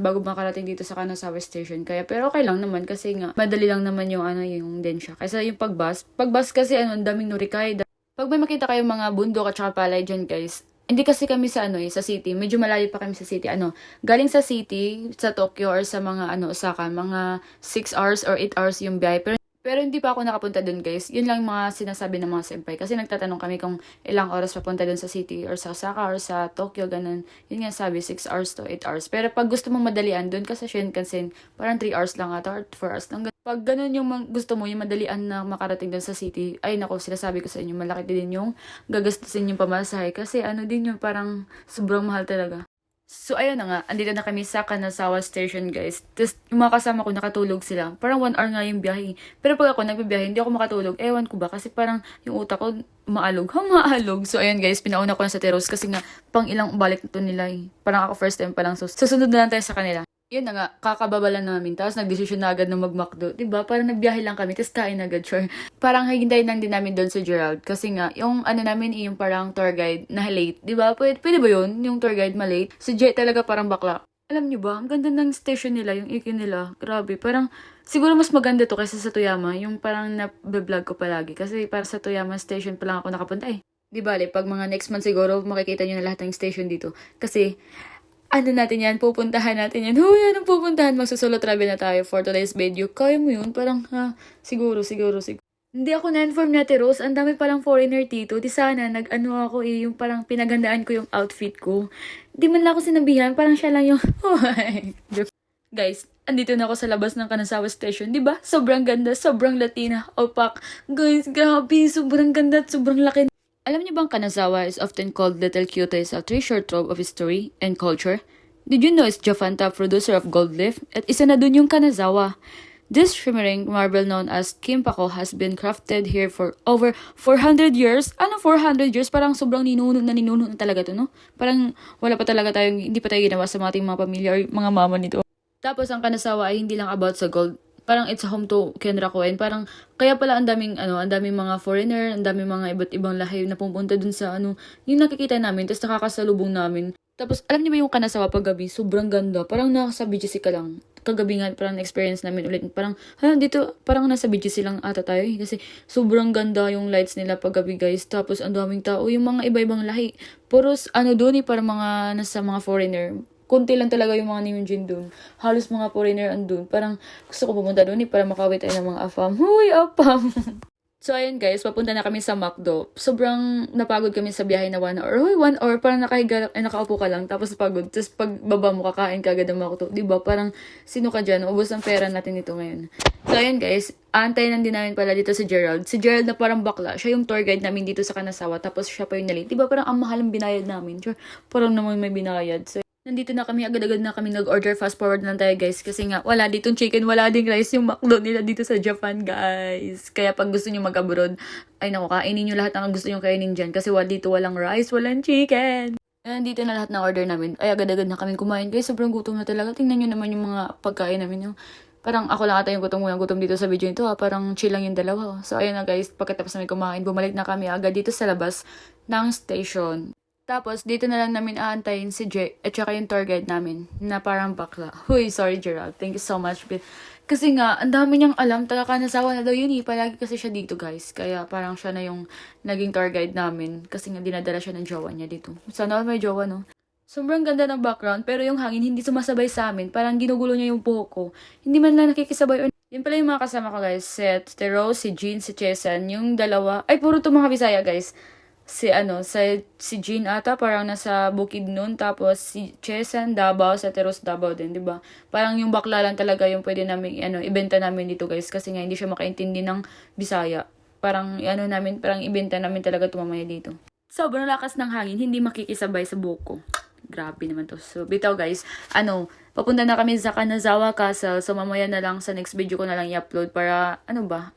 bago makarating dito sa Kanazawa Station. Kaya, pero okay lang naman kasi nga, madali lang naman yung yung Densha. Kaysa yung pag-bus kasi ang daming Norikay. Pag may makita kayong mga bundok at saka palay dyan guys, hindi kasi kami sa sa city. Medyo malayo pa kami sa city. Galing sa city, sa Tokyo or sa mga Osaka, mga 6 hours or 8 hours yung biyahe. Pero hindi pa ako nakapunta dun guys. Yun lang mga sinasabi ng mga senpai. Kasi nagtatanong kami kung ilang oras papunta dun sa city or sa Osaka or sa Tokyo, ganun. Yun nga sabi, 6 hours to 8 hours. Pero pag gusto mong madalian dun ka sa Shinkansen, parang 3 hours lang ata or 4 hours lang. Pag ganun yung gusto mo, yung madalian na makarating dun sa city, ay nako, sinasabi ko sa inyo, malaki din yung gagastusin yung pamasahe. Kasi din yung parang sobrang mahal talaga. So, ayun na nga. Andito na kami sa Kanazawa Station, guys. Tapos, yung mga kasama ko, nakatulog sila. Parang 1 hour nga yung biyahe. Pero pag ako nagbibiyahe, hindi ako makatulog. Ewan ko ba? Kasi parang yung utak ko, maalog. So, ayun guys, pinauna ko na sa Teros kasi nga, pang ilang balik na to nila eh. Parang ako first time pa lang. So, susunod na lang tayo sa kanila. Yun na nga, kakababa lang namin. Tapos nagdesisyon na agad na mag-McDo. Diba? Parang nagbiyahe lang kami. Tapos kain agad, sure. Parang hihintayin lang din namin doon sa Gerald. Kasi nga, yung namin, yung parang tour guide na late. Diba? Pwede ba yun? Yung tour guide ma-late? Si Jay talaga parang bakla. Alam nyo ba? Ang ganda ng station nila, yung iki nila. Grabe. Parang, siguro mas maganda to kaysa sa Toyama. Yung parang na-vlog ko palagi. Kasi para sa Toyama station pa lang ako nakapunta eh. Di bale, pag mga next month siguro, makikita nyo na lahat ng station dito. Kasi, natin yan, pupuntahan natin yan. Huy, anong pupuntahan? Magsusolo travel na tayo for today's video. Kaya mo yun? Parang, siguro. Hindi ako na-inform na Rose. Ang dami palang foreigner dito. Di sana, ako yung parang pinagandaan ko yung outfit ko. Di man lang ako sinabihan, parang siya lang yung, Guys, andito na ako sa labas ng Kanazawa Station. Di ba? Sobrang ganda, sobrang Latina, opak. Guys, grabe, sobrang ganda at sobrang laki. Alam niyo bang Kanazawa is often called Little Kyoto is a treasure trove of history and culture? Did you know it's Japan top producer of gold leaf? At isa na dun yung Kanazawa. This shimmering marble known as Kimpako has been crafted here for over 400 years. 400 years? Parang sobrang ninuno na talaga to, no? Parang wala pa talaga hindi pa tayo ginawa sa ating mga pamilya or mga mama nito. Tapos ang Kanazawa ay hindi lang about sa gold. Parang it's home to Kenrakuen. Parang, kaya pala ang daming mga foreigner, ang daming mga iba't ibang lahi na pumunta dun sa yung nakikita namin, tapos nakakasalubong namin. Tapos, alam niyo ba yung Kanazawa paggabi? Sobrang ganda. Parang nasa BGC ka lang. Kagabi nga, parang experience namin ulit. Parang, dito, parang nasa BGC lang ata tayo. Kasi, sobrang ganda yung lights nila paggabi, guys. Tapos, ang daming tao. Yung mga iba-ibang lahi. Puros, doon parang mga, nasa mga foreigner. Kunti lang talaga yung mga Niyonjin dun. Halos mga foreigner andun. Parang gusto ko pumunta dun para makawit tayo ng mga afam. Huy, afam! So, ayun guys, papunta na kami sa McDo. Sobrang napagod kami sa biyahe na 1 hour. Huy, 1 hour, parang nakaupo ka lang, tapos pagod. Tapos pagbaba mo, kakain ka agad ng McDo. Diba? Parang, sino ka dyan? Ubos ang pera natin ito ngayon. So, ayun guys, antayin lang din namin pala dito si Gerald. Si Gerald na parang bakla. Siya yung tour guide namin dito sa Kanazawa. Tapos siya pa yung nalit. Diba? Parang ang mahal ang binayad namin. Sure, parang naman may binayad. So, nandito na kami, agad-agad na kami nag-order. Fast forward lang tayo guys. Kasi nga, wala ditong chicken, wala ding rice yung McDo nila dito sa Japan guys. Kaya pag gusto nyo mag-abroad, ay naku, kainin nyo lahat ng gusto nyo kainin dyan. Kasi dito walang rice, walang chicken. Nandito na lahat ng order namin. Ay agad-agad na kami kumain guys. Sobrang gutom na talaga. Tingnan nyo naman yung mga pagkain namin. Parang ako lang ata yung gutom dito sa video nito. Parang chill lang yung dalawa. So ayun na guys, pagkatapos namin kumain, bumalik na kami agad dito sa labas ng station. Tapos, dito na lang namin aantayin si Jay at saka yung tour guide namin na parang bakla. Huy, sorry Gerald. Thank you so much. Kasi nga, ang dami niyang alam. Taga Kanazawa na daw yun eh. Palagi kasi siya dito guys. Kaya parang siya na yung naging tour guide namin. Kasi nga dinadala siya ng jowa niya dito. Sana all may jowa, no? Sobrang ganda ng background. Pero yung hangin hindi sumasabay sa amin. Parang ginugulo niya yung buhok ko. Hindi man lang nakikisabay. Yun pala yung mga kasama ko guys. Si Rose, si Jean, si Chesan. Yung dalawa. Ay, puro to mga Bisaya guys. Si Jean ata parang nasa Bukidnon, tapos si Chesan Davao, sa Teros Davao din, 'di ba? Parang yung bakla lang talaga yung pwede namin ibenta namin dito, guys, kasi nga hindi siya makaintindi ng Bisaya. Parang parang ibenta namin talaga tumamaya dito. Sobrang lakas ng hangin, hindi makikisabay sa buko. Grabe naman to. So, bitaw guys, papunta na kami sa Kanazawa Castle. So, mamaya na lang sa next video ko na lang i-upload para,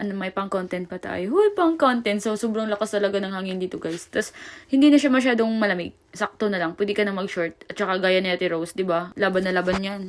may pang-content pa tayo. Huy, pang-content. So, sobrang lakas talaga ng hangin dito guys. Tapos, hindi na siya masyadong malamig. Sakto na lang. Pwede ka na mag-short. At saka gaya ni Ate Rose, diba? Laban na laban yan.